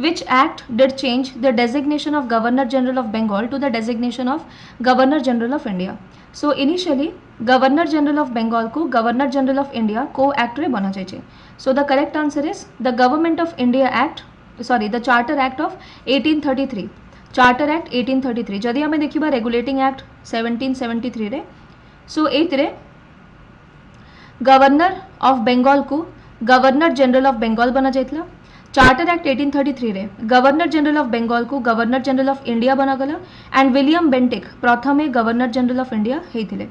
which act did change the designation of Governor General of Bengal to the designation of Governor General of India? So initially Governor General of Bengal को Governor General of India को act रे बना जाए. So the correct answer is the Government of India Act, sorry, the Charter Act of 1833. Charter Act 1833. जदि आमे देखिबा Regulating Act 1773 रे. So एइथरे governor of Bengal को गवर्नर जनरल ऑफ बेंगल बना जाइतला. चार्टर एक्ट 1833 रे गवर्नर जनरल ऑफ बेंगल को गवर्नर जनरल ऑफ इंडिया बनागला and William Bentinck प्रथमे गवर्नर जनरल ऑफ इंडिया हेइथिले.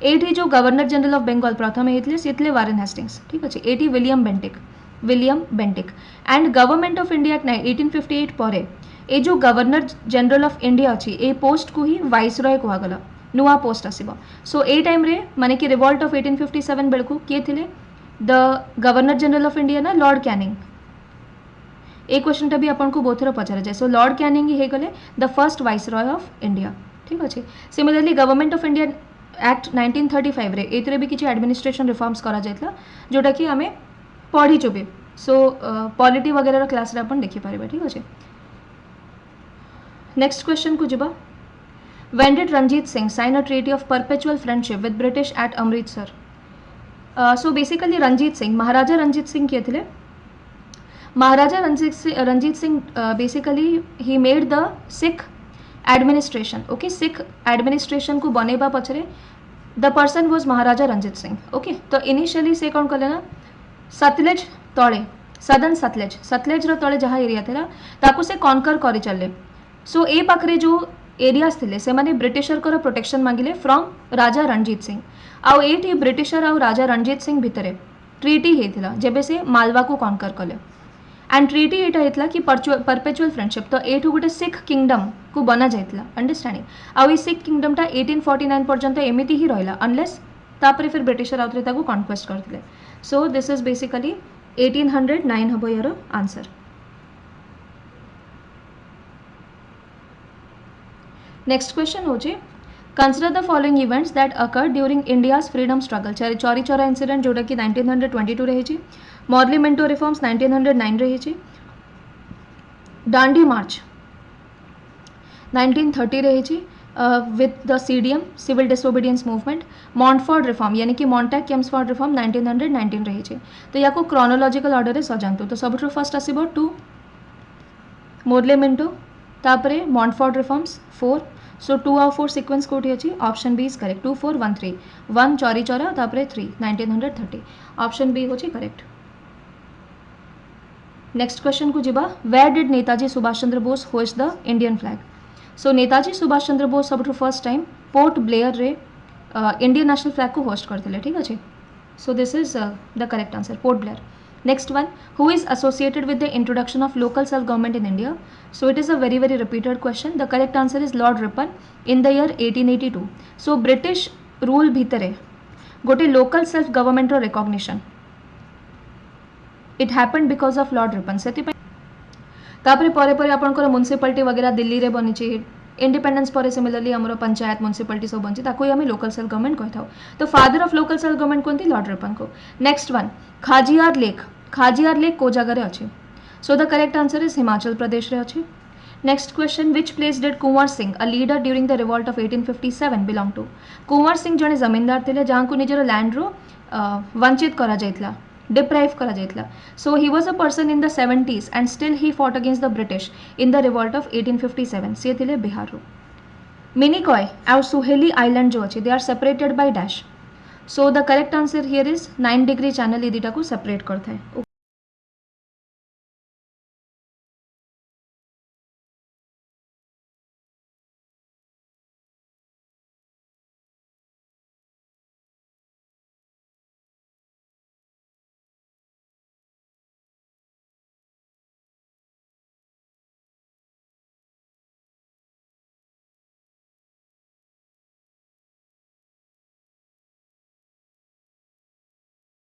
एठी जो गवर्नर जनरल ऑफ बेंगल प्रथमे हेइथिले सेथिले वारेन हेस्टिंग्स. ठीक अछि. एठी William Bentinck and government of India act 1858 परे ए जो गवर्नर जनरल ऑफ इंडिया अछि ए पोस्ट को ही वाइसरॉय कहगला. नुआ पोस्ट आसीबो. सो ए टाइम रे माने कि रिवोल्ट ऑफ 1857 बेलकू किए थिले the governor general of India ना लॉर्ड कैनिंग. ए क्वेश्चन भी आपन को बहुत थर पचार जाए. सो लॉर्ड कैनिंग ही गले the first viceroy of India. ठीक अच्छे. Similarly government of India act 1935 रे एथरे भी किछि एडमिनिस्ट्रेशन रिफॉर्म्स करा जायतला जोटा कि आमे पढ़ी चुबे. सो पॉलिटी वगैरह क्लास रे अपन देखि पारिबा. ठीक अच्छे. नेक्स्ट क्वेश्चन को जिबा. When did Ranjit Singh sign a treaty of perpetual friendship with British at Amritsar? So basically Ranjit Singh, Maharaja Ranjit Singh किए थे. Maharaja Ranjit Singh basically he made the Sikh administration. Okay, Sikh administration को बनेबा पछरे the person was Maharaja Ranjit Singh. Okay, तो initially से कौन कले ना सतलेज तले सदन सतलेज रो तले जहाँ एरिया थे ताकू से कॉन्कर करी चले. सो ए पाखरे जो एरियाज थे से माने ब्रिटिशर को प्रोटेक्शन मांगिले फ्रॉम राजा रणजीत सिंह. आउ एठी ब्रिटिशर आउ राजा रणजीत सिंह भितरे ट्रीटी हेतिला जेबे से मालवा को कॉन्कर कले. एंड ट्रीटी एटा हेतला कि परपेचुअल फ्रेंडशिप. तो एठू गोटे सिख किंगडम को बना जाइतला. अंडरस्टैंडिंग. आउ ई सिख किंगडम टा 1849 पर्यंत एमिति ही रहिला अनलेस तापरे फिर ब्रिटिशर आउथरे ताको कॉन्क्वेस्ट करथिले. सो दिस इज बेसिकली 1809 हबो यार आंसर. नेक्स्ट क्वेश्चन हो जे consider the following events that occurred during India's freedom struggle. Chauri Chaura incident जोटा कि 1922 रही थी. मॉर्ली मिंटो रिफॉर्म्स 1909 रही थी. डांडी मार्च 1930 रही थी with the CDM civil disobedience movement. Montford reform यानी कि मॉन्टेक केम्सफोर्ड रिफॉर्म 1919 रही थी. तो या को क्रोनोलॉजिकल ऑर्डर रे सजांतु. तो सबठु फर्स्ट आसीबो 2 मोर्ले मिंटो तापरे मॉन्टफोर्ड रिफॉर्म्स 4. सो 2 और 4 सीक्वेंस कोठी अछि. Option B is correct. 2 4 1 3 1 Chauri Chaura तापरे 3 1930. ऑप्शन बी होछि करेक्ट. नेक्स्ट क्वेश्चन को जिबा. Where did Netaji Subhash Chandra Bose hoist the Indian flag. So Netaji Subhash Chandra Bose सबठु फर्स्ट टाइम पोर्ट ब्लेयर रे इंडियन नेशनल फ्लैग को होस्ट करथिले. ठीक अछि. So this is the correct answer port Blair. Next one, who is associated with the introduction of local self-government in India? So it is a very repeated question. The correct answer is Lord Ripon in the year 1882. So British rule भितरे गोटे local self-government row recognition it happened because of Lord Ripon. सेति तापरे परे परे आपनकर municipality वगैरह दिल्ली रे बनी छि. इंडिपेंडेंस पर सिमिलरली हमरो पंचायत म्युनिसिपालिटी सब बनछि ताको ही हमें लोकल सेल्फ गवर्नमेंट कहथाउ. तो father of local self government कोनती लॉर्ड रिपन को. नेक्स्ट वन, खाजियार लेक को जगह रे अछि. So the correct answer is Himachal Pradesh रे अछि. Next question, which place did Kunwar Singh a leader during the revolt of 1857 belong to. Kunwar Singh जने जमींदार थिले जहां को निजर लैंड रो वंचित करा जाइतला, deprive करा जाइतला. So he was a person in the 70s and still he fought against the British in the revolt of 1857. से थिले बिहार रो. मिनिकॉय और सुहेली आइलैंड जो अच्छे they are separated by dash. So the correct answer here is 9 degree channel ये दिटा को separate करता है.